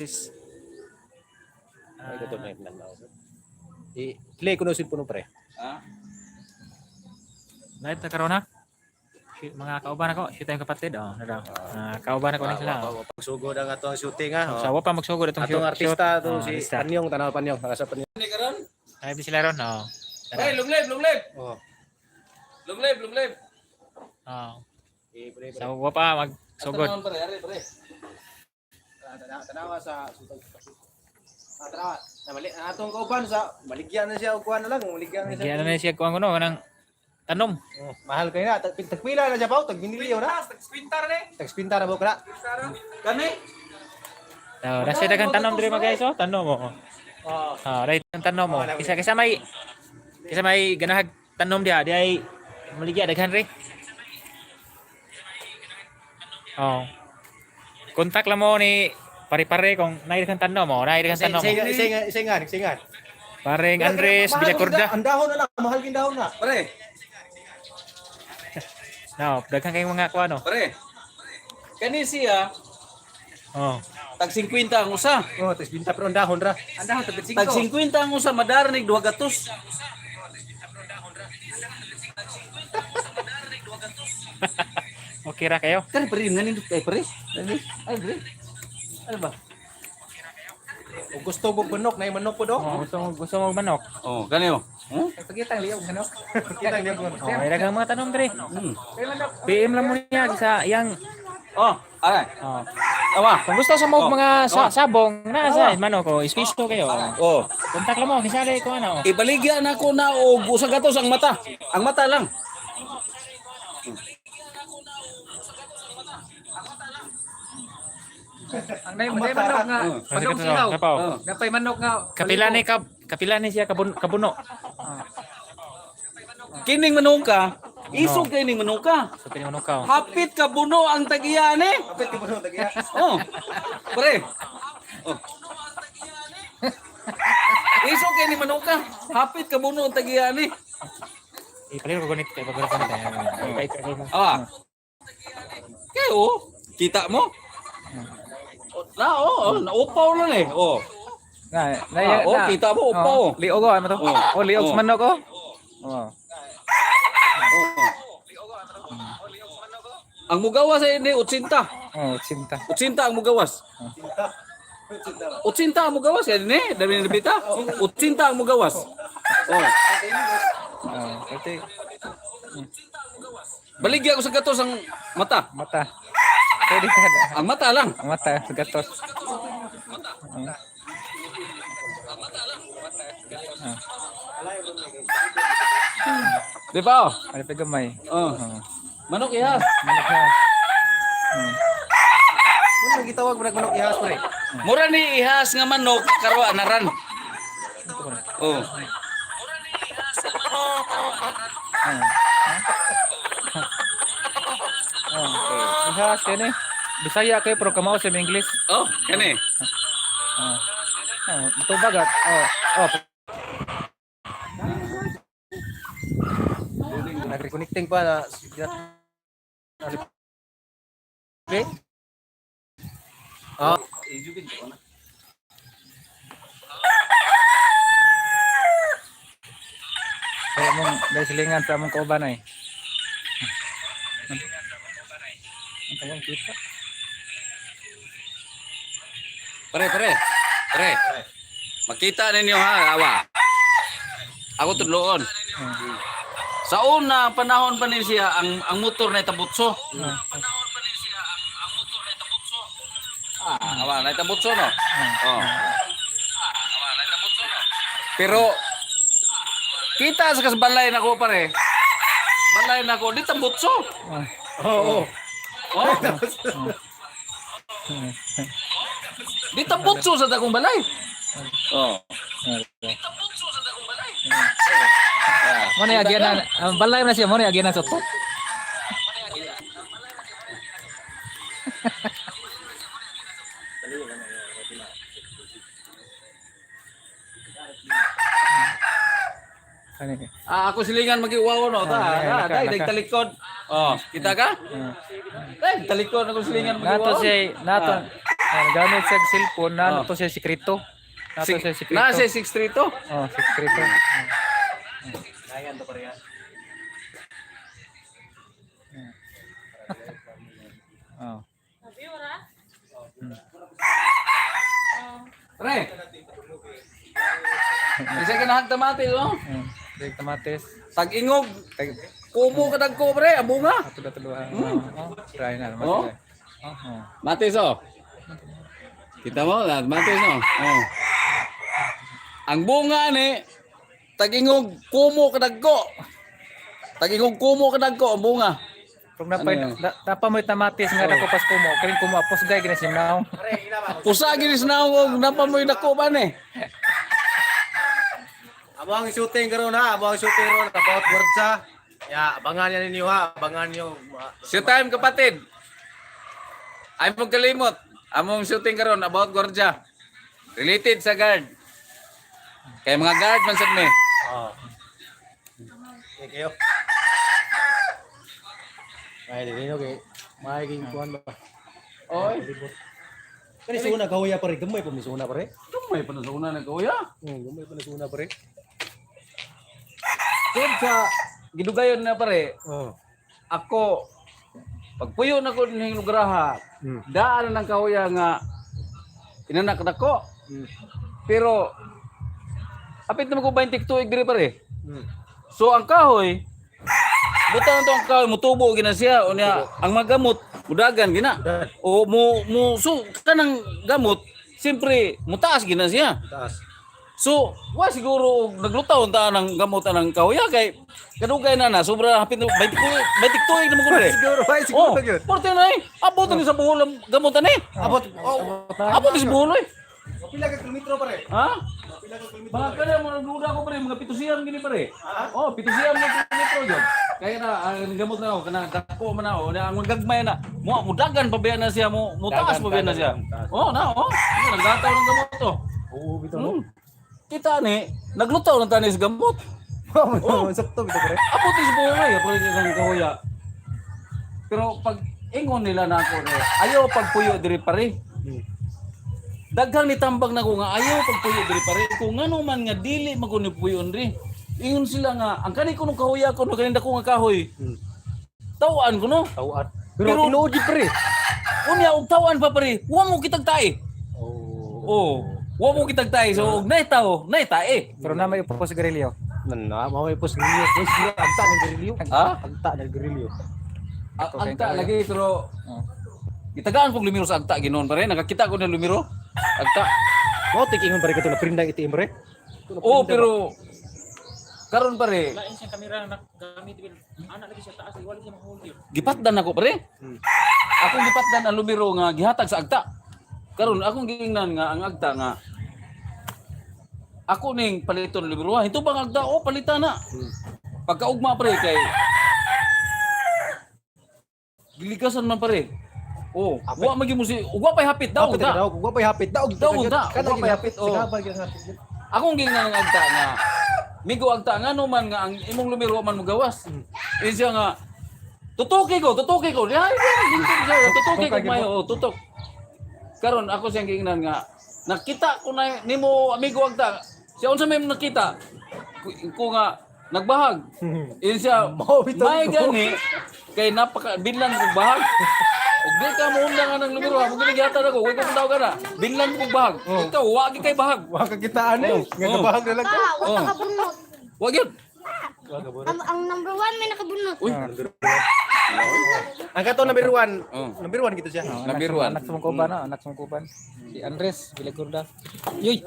Ay, ito may nanaw. I-play ko no si puno pre. Live na karon na. Mga kauban ako, shoot tayong kapatid. Kauban ako ni sila. Pagsugod ang atong shooting ha. So, wa pa magsugod itong Atong artista to si artista. Panyong, tanaw Panyong, nasa Panyong. Live din sila ron. Hey, lumlib. Oh. Lumlib. So, wa pa magsugod. Pare. Tanawa sa tanawa. Atong kauban sa maligyan na siya og kuan na lang, maligyan na siya. Kaya na siya kuang kuno kanang tanom. Mahal kayo na, tagpila na siya pa, tag biniliyo na. Tag-spintar ni. Tagspinta na mo kana. Kani? So, nasa dagang tanom diri mga guys, tanom mo. Right ang tanom mo. Kisa may ganahag tanom dia, di ay maligya daghan ri. Kontak lang mo ni pare-pare kung naay kang tanom mo, naay kang tanom mo. Isingan. Pareng Andres Villacorda. Ang dahon na lang, mahal kin dahon na. Pare. No, daghan kayong mga kuano. Pare. Kani siya tag 50 ang usa. Oh, tagspinta pero ang dahon ra. Ang dahon tag 50 ang usa madarnig 2 gatos. Okay ra kayo? Kani pare ngani pare. Ay pare. Ano ba? Kung gusto mo manok, na manok po do. Gusto mo manok. Kani oh. Pagkitang liyog manok. Pagkitang liyog manok. May daghang mga tanom dre. PM lang mo niya sa yang Aray. Awa. Kung gusto sa mo mga sabong na sa manok ko, ispisto kayo. Kontak lang mo kisali ko ano. Ibaligyan ako na og usa gatos ang mata. Ang mata lang. Ang manok nga, pagong silaw. Napay manok nga. Kapila ni siya kabuno. Kining manuka, isog kining manuka. So pini manok ka. Hapit ka buno ang tagiya ni. Kapit mo no tagiya. Pre. Isog kining manuka, hapit ka buno ang tagiya ni. Ipalir ko gunit kay pagkuran tayo. Kayo, kita mo? Naupaw lang eh. Kita mo, upaw. Liog ko, ano to? Liog sa manok ko? Ang mugawas ay hindi, 80. Cinta. 80 ang mugawas. 80 ang mugawas, yan eh. Dami na nabita. 80 ang mugawas. Ito Baligyan ko sa gatos ang mata. mata. Pwede ka na. Ang mata lang. Ang mata, sa gatos. Di ba? Ano pa gamay? Manok ihas. Manok na. Ano gitawag mo manok ihas pre? Mura ni ihas nga manok karo anaran. Ihas kene. Bisaya kayo pero kamao sa English. Kani. Ito bagat. Nag-reconnecting pa na. Okay? Kaya mong dahil silingan sa among kauban ay. Ang tawang kita. Pare. Makita ninyo ha, awa. Ako tudloon. Sa una panahon pa ni siya ang motor na itabutso. Awa, na itabutso no. Pero kita sa kasbalay na ko pare. Balay na ko di tabutso. Di tabutso sa dakong balay. Mo ni agianan, balay na siya mo ni agianan sa to. Ako silingan magiwaw no ta. Dai talikod. Kita ka? Talikod ako silingan Nato magiwaw. siya nato gamit sa cellphone na to siya sekreto. Nato siya sekreto. Na siya 632. Oh, sekreto. Ayan to pare. Oh. Pre. Isa kinahang tamatis oh. Direk tamates. Tag-ingog. Kumo ka dagko pre, abunga. Ato da tulo. Oh, try na. Oh. Oh. Matis oh. Kita mo, matis no. Oh. Ang bunga ni tag-ingog kumo ka dagko. Tag-ingog kumo ka dagko ang bunga. Kung napamoy tamatis nga dako pas kumo, kini kumo apos gay gina simnaw. Pusa ginis na og napamoy dako ba ni. Amo ang shooting karon ha, amo ang shooting ron about Gordsa. Ya, abangan yan ninyo ha, abangan nyo. Showtime kapatid. Ay mong kalimot. Among shooting karon about Gordja. Related sa guard. Kay mga guard man sad mi. Oh. Thank you. Ay, dili okay. Magiging kuan ba? Oy. Kani suna kahoya pare, gamay pa mi suna pare. Tumay pa na sa una na kuya. Gamay pa na suna pare. Tod sa gidugayon na pare. Oh. Ako pagpuyo na ko ning lugraha. Daan na ng kahoya nga inanak nako. Pero apit naman ko 20 tuig diri pare. So ang kahoy butang to ang kahoy mutubo gina siya unya ang magamot mudagan gina. O mo so kanang gamot siyempre mutaas gina siya. Taas. So, wa siguro naglutaw ta ng gamot ng kahoy kay kadugay na sobra hapit 20 tuig naman ko rin. Siguro, ay Oh, siguro gyud. porte na eh. Abot ni sa buhol ang gamot ani. Abot. Oh. Abot ni sa buhol eh. Pila ka kilometro pare? Ha? Pila ka kilometro? Mga kaya mo nagduda ko pare mga 700 gini pare. Oh, 700 na kilometro jud. Kaya na ang gamot na ako kana dako man ako ang gagmay na. Mo mudagan pa ba na siya mo taas pa ba na siya. Oh, na oh. Nagataw ng gamot to. Oo, bitaw no. Kita ni naglutaw ng tanis gamot. Oh, sakto bitaw pare. Abot ni sa buhol ay pare sa kahoya. Pero pag ingon nila na ako ayaw pagpuyo diri pare. Daghang nitambag na ko nga ayaw pagpuyo diri pare kung ngano man nga dili magunipuyon diri. Ingon sila nga ang kani kuno kahoya ko no kaninda ko nga kahoy. Tawaan ko no. Tawad. Pero Pero tinuod pare. Unya og tawaan pa pare. Wa mo kitag tae. Oh. Oh, wa mo kitag tae so og nay tae. Pero na may upos garilyo. Na, maway pos grilyo. Pos agta ng grilyo. Ha? Agta ng grilyo. Agta lagi pero gitagaan kog lumiro sa agta ginon pare. Nakakita ko na lumiro. Agta. Mo tikingon pare kato na prindang itiim pare. Oh, pero karon pare, Lain siyang kamera na gamit din. Anak lagi siya taas, wala siya mahuli. gipatdan ako pare. Akong gipatdan ang lumiro nga gihatag sa agta. Karon akong giingnan nga ang agta nga ako ning paliton lumiro. Ito bang agta o palitan na. Pagkaugma pare kay giligasan man pare. Oh, wa magi mo si ugwa pay hapit daw Daw, da. kung pa'y hapit daw. Daw, da. Kada Ugwa pa'y hapit, oh. Sigabal gyud hapit. Akong giingnan nga agta nga migo agta nga no man nga ang imong lumiro man mo gawas. Siya nga tutuki ko. Ay, tutuki ko mayo, oh, tutok. Karon ako siyang giingnan nga nakita ko na nimo amigo agta. Siya unsa may nakita? Ko nga nagbahag. Siya may gani kay napaka binlan kog bahag. Ug di ka mo unda nga nang lumiro, mo ginigatan ako, way ko daw kana. Binlan kog bahag. Ikaw wa gyud kay bahag. Wa ka kitaan eh. Nga kabahag na lang ka. Wala nakabunot. Wa gyud. Ang number 1 may nakabunot. Uy, Ang kato number 1. Oh. Number 1 gito siya. number 1. Anak sa kuban, anak sa kuban. Si Andres Vilagurda. Yoy.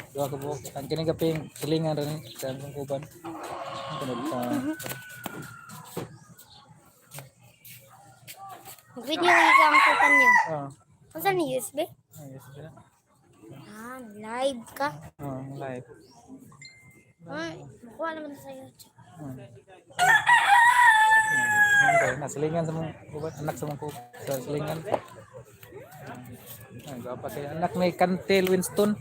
Dua ka po. Ang kini kaping silingan rin sa among kuban. Tunod sa Video ka ang kupan niyo. ah, Saan ni USB? yes, sir. Live ka. Live. Ay, kuha naman sa YouTube. Nasilingan sa mong kuban, anak sa mong kuban, sa silingan. Ay, gapa kay anak ni Cantel Winston.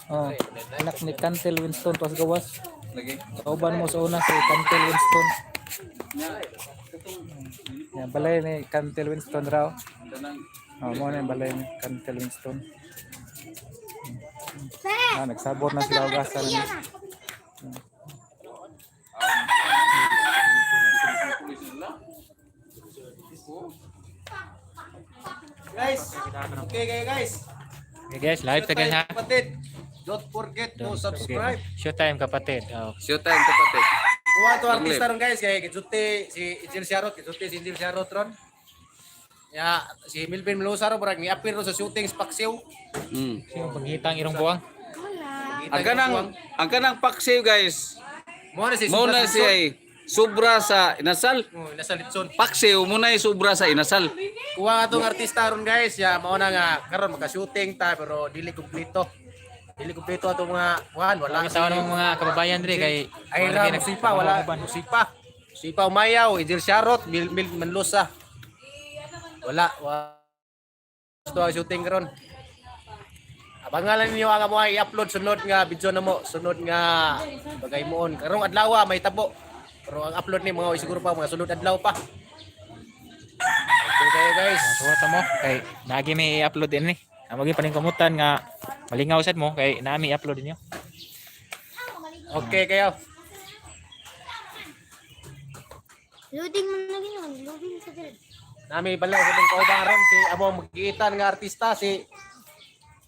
Oh, anak ni Cantel Winston pas gawas. Lagi. Kauban mo sa una si Cantel Winston. Yan, balay ni Cantel Winston raw. Kanang Oh, mo na yung balay ni Cantel Winston. Nagsabor na sila ugasan ni. Guys, okay kayo guys. Okay guys, live ta guys ha. Kapatid, don't forget to subscribe. Showtime kapatid. Oh. showtime kapatid. Kuha to artista ron guys, kay Kitsuti si Angel Sharot, Kitsuti si Angel Sharot ron. Ya, si Milvin Melosa ro brag ni-appear ro sa shooting sa Paksiw. Sino paghitang irong buwang? Ang kanang paksiw guys. Mo na si Muna siya ay sobra sa inasal. Oh, nasa litson. Paksiw muna ay sobra sa inasal. Kuha atong artista ron guys, ya mao na nga karon maka-shooting ta pero dili kumpleto. Dili kumpleto atong mga kuhan, wala Wala sa mga kababayan dre kay ay ra musipa, wala musipa. Musipa Umayaw, Angel Sharot, Mil Menlosa. Wala. Gusto ang shooting karon. Abangalan niyo ang amo i-upload sunod nga video namo, sunod nga bagay moon. Karong adlaw may tabo. Pero ang upload ni mga siguro pa mga sunod adlaw pa. Okay kayo guys. Suwata mo kay nagi may i-upload din ni. Amo gi paningkamutan nga malingaw sad mo kay naami i-upload ninyo. Okay kayo. Loading mo na gano'n. Loading sa dito. Nami balaw sa tong kaubaron si amo magiitan nga artista si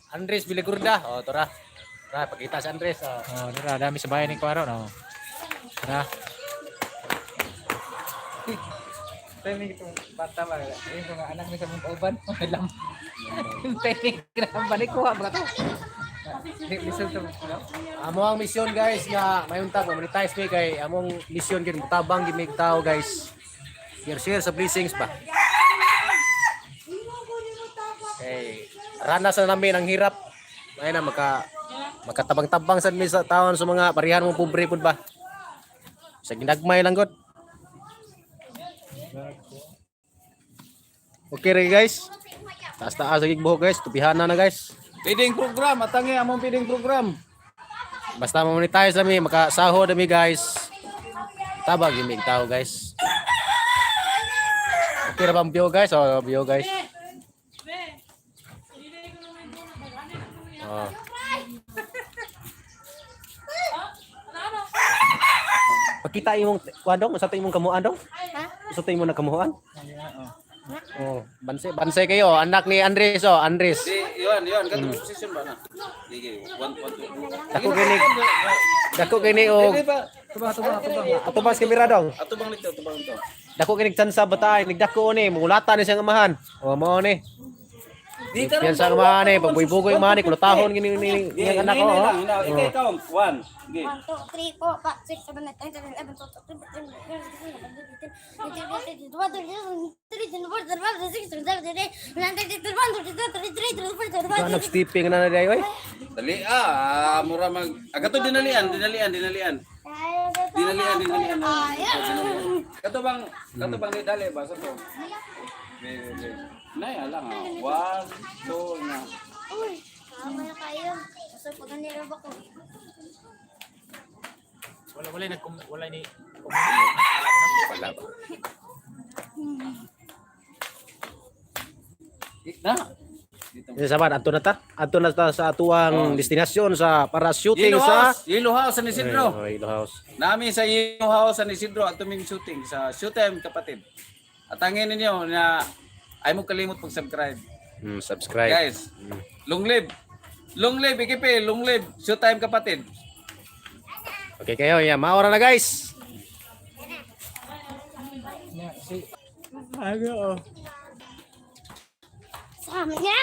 Andres Vilagurda. Oh, tora. Tara, pakita si Andres. Oh. Oh, dira dami sa bayan ni Kwaro no. Tara. Training itong bata ba? Yung mga anak ni sa mga uban. Alam. Training na balik ko ha. Mga to. Listen to me. Amo ang mission guys nga mayuntag monetize mi kay among mission gid mutabang gid mig tao guys. Share sa blessings ba. Okay. Ranas na namin ang hirap. May na makatabang-tabang sad mi sa taon sa mga parihan mong pobre pud ba. Sa ginagmay lang gud. Okay rin guys. Taas-taas lagi buhok guys. Tupihan na guys. Feeding program, atangi among feeding program. Basta monetize kami, makasahod kami guys. Tabag yung mig tao guys. Okay na ba ang view guys? Oh, view guys. Oh. Pakita imong kuandong, sa imong kamuan dong? Ha? Sa imong nakamuan? Oh, bansay kayo, anak ni Andres oh, Andres. Di, yun, katong position ba na? Sige, 1 Dako kini og Di ba? ato ba sa kamera dong? Ato bang nito, ato bang ito. Dako kini tsansa batay, nigdako ni, mulatan ni siyang amahan. Oh, mao ni. Di Yan sa amahan ni, pagbuy-bugoy amahan ni, kulotahon gini ni ang anak ko. Oh. Ikaw count. 1. Sige. 1, 2, 3, 4, 5, 6, 7, 8, 9, 10, 11, 12, Ano steeping na na day oy? Dali mura mag agato dinalian. Kato bang ni dali ba sa to? Nay lang 1, 2 na. Uy, tama na kayo. Kasi pag nilaba ko. Wala ni Wala ba. Na. Sabat ato na ta sa atuang destinasyon sa para shooting sa Yellow House sa Isidro. Oh, Yellow House. Nami sa Yellow House sa Isidro at tuming shooting sa Showtime kapatid. At angin ninyo na ay mo kalimot pag-subscribe. Subscribe. Guys, long live. Long live, ikipi, long live. Showtime kapatid. Okay kayo, ya, maora na guys. Sama niya.